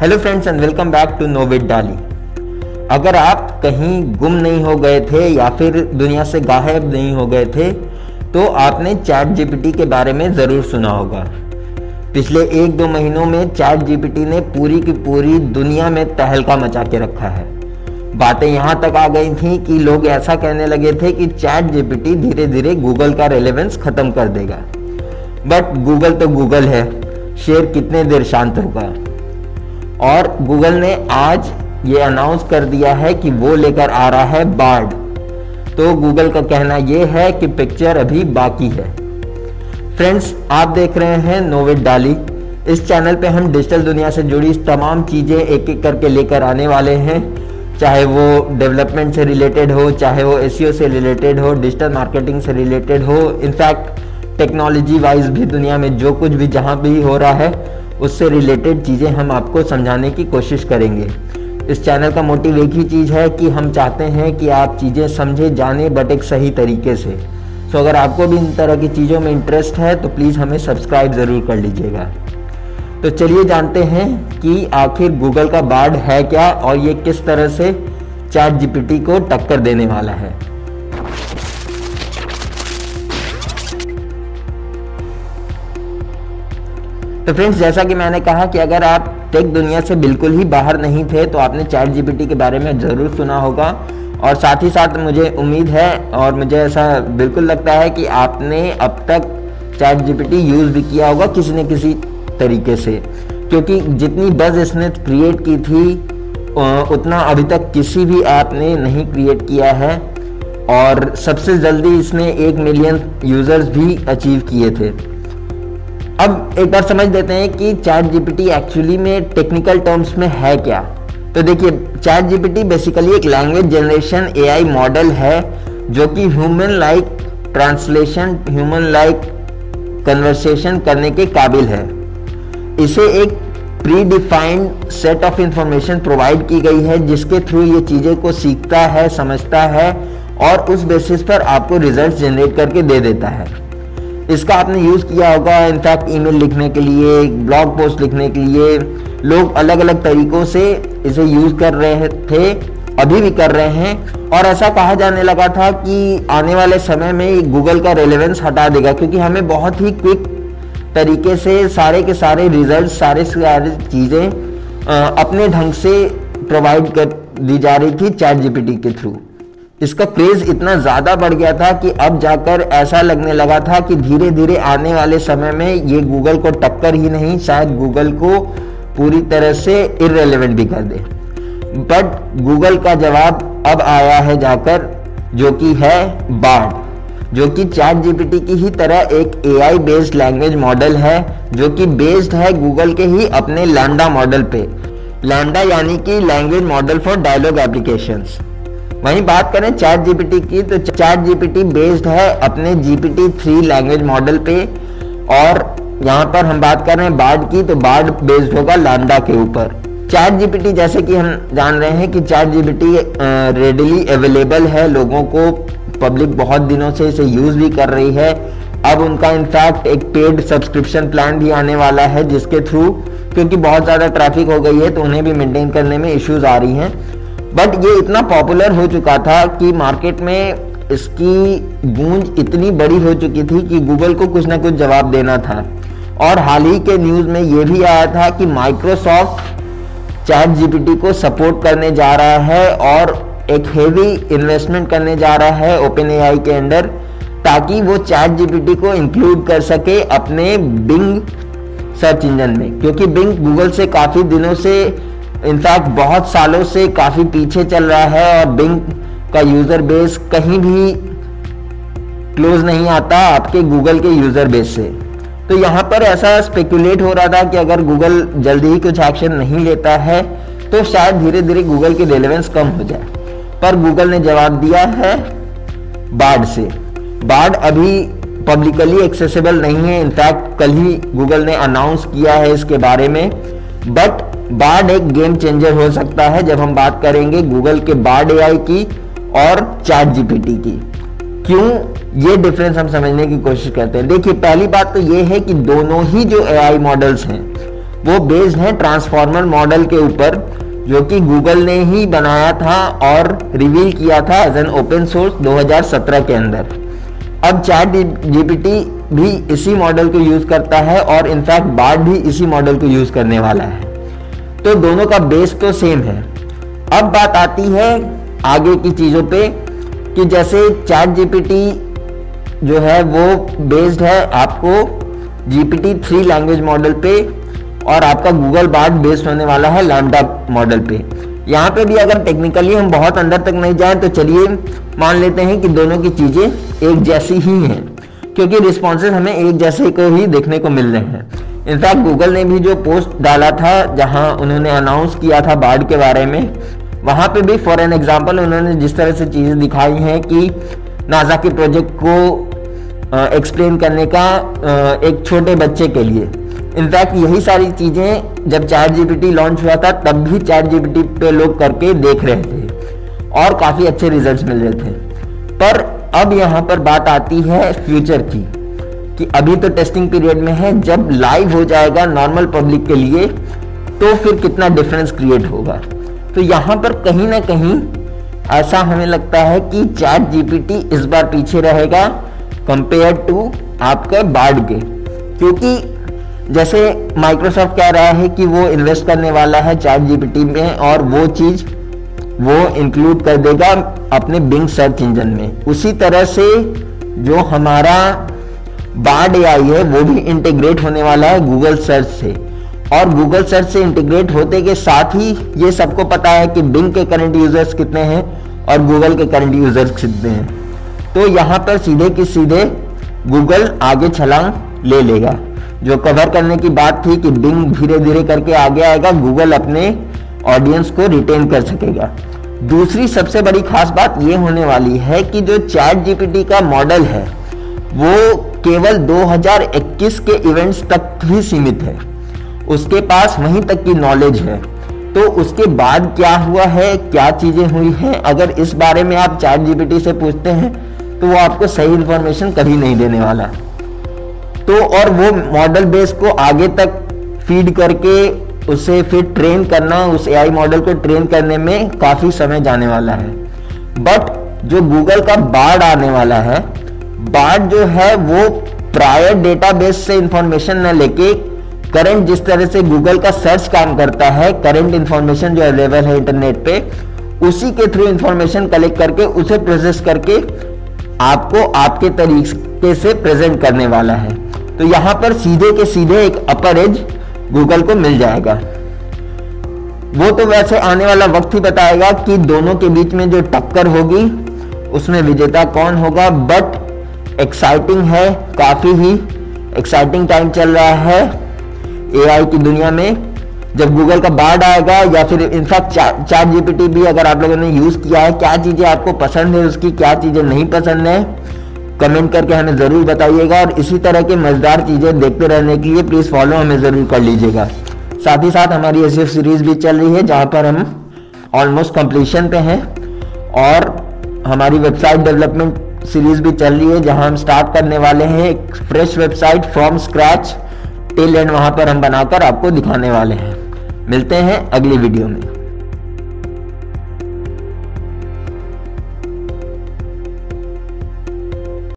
Hello friends and welcome back to know with Dali. अगर आप कहीं गुम नहीं हो गए थे या फिर दुनिया से गायब नहीं हो गए थे तो आपने चैट जीपीटी के बारे में ज़रूर सुना होगा। पिछले 1-2 महीनों में चैट जीपीटी ने पूरी की पूरी दुनिया में तहलका मचा के रखा है। बातें यहाँ तक आ गई थी कि लोग ऐसा कहने लगे थे कि चैट जीपीटी धीरे धीरे गूगल का रेलेवेंस ख़त्म कर देगा। बट गूगल तो गूगल है, शेर कितने देर शांत होगा। और गूगल ने आज ये अनाउंस कर दिया है कि वो लेकर आ रहा है बार्ड। तो गूगल का कहना ये है कि पिक्चर अभी बाकी है। फ्रेंड्स, आप देख रहे हैं नो विद डाली। इस चैनल पे हम डिजिटल दुनिया से जुड़ी तमाम चीज़ें एक एक करके लेकर आने वाले हैं, चाहे वो डेवलपमेंट से रिलेटेड हो, चाहे वो एसईओ से रिलेटेड हो, डिजिटल मार्केटिंग से रिलेटेड हो, इनफैक्ट टेक्नोलॉजी वाइज भी दुनिया में जो कुछ भी जहाँ भी हो रहा है उससे रिलेटेड चीज़ें हम आपको समझाने की कोशिश करेंगे। इस चैनल का मोटिव एक ही चीज़ है कि हम चाहते हैं कि आप चीज़ें समझें, जानें, बट एक सही तरीके से। सो अगर आपको भी इन तरह की चीज़ों में इंटरेस्ट है तो प्लीज़ हमें सब्सक्राइब ज़रूर कर लीजिएगा। तो चलिए जानते हैं कि आखिर गूगल का बार्ड है क्या और ये किस तरह से चैट जीपीटी को टक्कर देने वाला है। तो फ्रेंड्स, जैसा कि मैंने कहा कि अगर आप टेक दुनिया से बिल्कुल ही बाहर नहीं थे तो आपने चैट जीपीटी के बारे में ज़रूर सुना होगा। और साथ ही साथ मुझे उम्मीद है और मुझे ऐसा बिल्कुल लगता है कि आपने अब तक चैट जीपीटी यूज़ भी किया होगा किसी न किसी तरीके से, क्योंकि जितनी बज़ इसने क्रिएट की थी उतना अभी तक किसी भी ऐप ने नहीं क्रिएट किया है। और सबसे जल्दी इसने 1 मिलियन यूज़र्स भी अचीव किए थे। अब एक बार समझ लेते हैं कि चैट जीपीटी एक्चुअली में टेक्निकल टर्म्स में है क्या। तो देखिए, चैट जीपीटी बेसिकली एक लैंग्वेज जनरेशन एआई मॉडल है जो कि human like translation, human like conversation करने के काबिल है। इसे एक pre defined set of information provide की गई है जिसके थ्रू ये चीज़ें को सीखता है, समझता है और उस बेसिस पर आपको रिजल्ट जनरेट करके दे देता है। इसका आपने यूज़ किया होगा, इनफैक्ट ईमेल लिखने के लिए, ब्लॉग पोस्ट लिखने के लिए लोग अलग अलग तरीक़ों से इसे यूज़ कर रहे थे, अभी भी कर रहे हैं। और ऐसा कहा जाने लगा था कि आने वाले समय में गूगल का रेलेवेंस हटा देगा, क्योंकि हमें बहुत ही क्विक तरीके से सारे के सारे रिजल्ट, सारे चीज़ें अपने ढंग से प्रोवाइड कर दी जा रही थी चैट जीपीटी के थ्रू। इसका क्रेज़ इतना ज़्यादा बढ़ गया था कि अब जाकर ऐसा लगने लगा था कि धीरे धीरे आने वाले समय में ये गूगल को टक्कर ही नहीं, शायद गूगल को पूरी तरह से इररिलेवेंट भी कर दे। बट गूगल का जवाब अब आया है जाकर, जो कि है बार्ड, जो कि चैट जीपीटी की ही तरह एक एआई बेस्ड लैंग्वेज मॉडल है, जो कि बेस्ड है गूगल के ही अपने लैंडा मॉडल पे। लैंडा यानी कि language model for dialogue applications. वहीं बात करें चैट जीपीटी की तो चैट जीपीटी बेस्ड है अपने GPT-3 लैंग्वेज मॉडल पे। और यहाँ पर हम बात कर रहे हैं बार्ड की, तो बार्ड बेस्ड होगा लैंडा के ऊपर। चैट जीपीटी, जैसे कि हम जान रहे हैं कि चैट जीपीटी रेडिली अवेलेबल है, लोगों को पब्लिक बहुत दिनों से इसे यूज़ भी कर रही है। अब उनका इनफैक्ट एक पेड सब्सक्रिप्शन प्लान भी आने वाला है जिसके थ्रू, क्योंकि बहुत ज़्यादा ट्रैफिक हो गई है तो उन्हें भी मेंटेन करने में इश्यूज आ रही हैं। बट ये इतना पॉपुलर हो चुका था कि मार्केट में इसकी गूंज इतनी बड़ी हो चुकी थी कि गूगल को कुछ ना कुछ जवाब देना था। और हाल ही के न्यूज़ में ये भी आया था कि माइक्रोसॉफ्ट चैट जीपीटी को सपोर्ट करने जा रहा है और एक हेवी इन्वेस्टमेंट करने जा रहा है ओपन एआई के अंडर, ताकि वो चैट जीपीटी को इंक्लूड कर सके अपने बिंग सर्च इंजन में। क्योंकि बिंग गूगल से काफ़ी दिनों से, इनफैक्ट बहुत सालों से काफ़ी पीछे चल रहा है और बिंग का यूज़र बेस कहीं भी क्लोज नहीं आता आपके गूगल के यूज़र बेस से। तो यहाँ पर ऐसा स्पेकुलेट हो रहा था कि अगर गूगल जल्दी ही कुछ एक्शन नहीं लेता है तो शायद धीरे धीरे गूगल की रेलेवेंस कम हो जाए। पर गूगल ने जवाब दिया है बार्ड से। बार्ड अभी पब्लिकली एक्सेसिबल नहीं है, इनफैक्ट कल ही गूगल ने अनाउंस किया है इसके बारे में। बट बार्ड एक गेम चेंजर हो सकता है जब हम बात करेंगे गूगल के बार्ड एआई की और चैट जीपीटी की। क्यों, ये डिफरेंस हम समझने की कोशिश करते हैं। देखिए, पहली बात तो ये है कि दोनों ही जो एआई मॉडल्स हैं वो बेस्ड है ट्रांसफॉर्मर मॉडल के ऊपर, जो कि गूगल ने ही बनाया था और रिवील किया था एज एन ओपन सोर्स 2017 के अंदर। अब चैट जीपीटी भी इसी मॉडल को यूज करता है और इनफैक्ट बार्ड भी इसी मॉडल को यूज करने वाला है, तो दोनों का बेस तो सेम है। अब बात आती है आगे की चीजों पे कि जैसे चैट जीपीटी जो है वो बेस्ड है आपको GPT-3 लैंग्वेज मॉडल पे और आपका गूगल बार्ड बेस्ड होने वाला है लैम्डा मॉडल पे। यहाँ पे भी अगर टेक्निकली हम बहुत अंदर तक नहीं जाएं तो चलिए मान लेते हैं कि दोनों की चीजें एक जैसी ही हैं, क्योंकि रिस्पॉन्सेज हमें एक जैसे को ही देखने को मिल रहे हैं। इनफैक्ट गूगल ने भी जो पोस्ट डाला था जहां उन्होंने अनाउंस किया था बार्ड के बारे में, वहां पे भी फॉर एन एग्जांपल उन्होंने जिस तरह से चीजें दिखाई हैं कि नासा के प्रोजेक्ट को एक्सप्लेन करने का एक छोटे बच्चे के लिए। इनफैक्ट यही सारी चीजें जब चैट जीपीटी लॉन्च हुआ था तब भी चैट जीपीटी पे लोग करके देख रहे थे और काफी अच्छे रिजल्ट्स मिल रहे थे। पर अब यहाँ पर बात आती है फ्यूचर की, कि अभी तो टेस्टिंग पीरियड में है, जब लाइव हो जाएगा नॉर्मल पब्लिक के लिए तो फिर कितना डिफरेंस क्रिएट होगा। तो यहाँ पर कहीं ना कहीं ऐसा हमें लगता है कि चैट जीपीटी इस बार पीछे रहेगा कंपेयर टू आपके बार्ड के, क्योंकि जैसे माइक्रोसॉफ्ट कह रहा है कि वो इन्वेस्ट करने वाला है चैट जीपीटी में और वो चीज वो इंक्लूड कर देगा अपने बिंग सर्च इंजन में। उसी तरह से जो हमारा बार्ड एआई है वो भी इंटीग्रेट होने वाला है गूगल सर्च से, और गूगल सर्च से इंटीग्रेट होते के साथ ही ये सबको पता है कि बिंग के करंट यूजर्स कितने हैं और गूगल के करंट यूजर्स कितने हैं। तो यहाँ पर सीधे की सीधे गूगल आगे छलांग ले लेगा। जो कवर करने की बात थी कि बिंग धीरे धीरे करके आगे आएगा, गूगल अपने ऑडियंस को रिटेन कर सकेगा। दूसरी सबसे बड़ी खास बात ये होने वाली है कि जो चैट जीपीटी का मॉडल है वो केवल 2021 के इवेंट्स तक ही सीमित है, उसके पास वहीं तक की नॉलेज है। तो उसके बाद क्या हुआ है, क्या चीजें हुई हैं, अगर इस बारे में आप चैट जीपीटी से पूछते हैं तो वो आपको सही इंफॉर्मेशन कभी नहीं देने वाला। तो और वो मॉडल बेस को आगे तक फीड करके उसे फिर ट्रेन करना, उस एआई मॉडल को ट्रेन करने में काफी समय जाने वाला है। बट जो गूगल का बार्ड आने वाला है, बार्ड जो है वो प्रायर डेटाबेस से इंफॉर्मेशन न लेके करंट जिस तरह से गूगल का सर्च काम करता है, करंट इंफॉर्मेशन जो अवेलेबल है इंटरनेट पे, उसी के थ्रू इंफॉर्मेशन कलेक्ट करके उसे प्रोसेस करके आपको आपके तरीके से प्रेजेंट करने वाला है। तो यहाँ पर सीधे के सीधे एक अपर एज गूगल को मिल जाएगा। वो तो वैसे आने वाला वक्त ही बताएगा कि दोनों के बीच में जो टक्कर होगी उसमें विजेता कौन होगा। बट एक्साइटिंग है, काफी ही एक्साइटिंग टाइम चल रहा है एआई की दुनिया में। जब गूगल का बार्ड आएगा या फिर इनफैक्ट चैट जीपीटी भी अगर आप लोगों ने यूज किया है, क्या चीजें आपको पसंद है उसकी, क्या चीजें नहीं पसंद है, कमेंट करके हमें जरूर बताइएगा। और इसी तरह के मजेदार चीजें देखते रहने के लिए प्लीज फॉलो हमें जरूर कर लीजिएगा। साथ ही साथ हमारी एसईओ सीरीज भी चल रही है जहां पर हम ऑलमोस्ट कंप्लीशन पे हैं, और हमारी वेबसाइट डेवलपमेंट सीरीज भी चल रही है जहां हम स्टार्ट करने वाले हैं एक fresh website from scratch till and, वहां पर हम बनाकर आपको दिखाने वाले हैं। मिलते हैं अगली वीडियो में।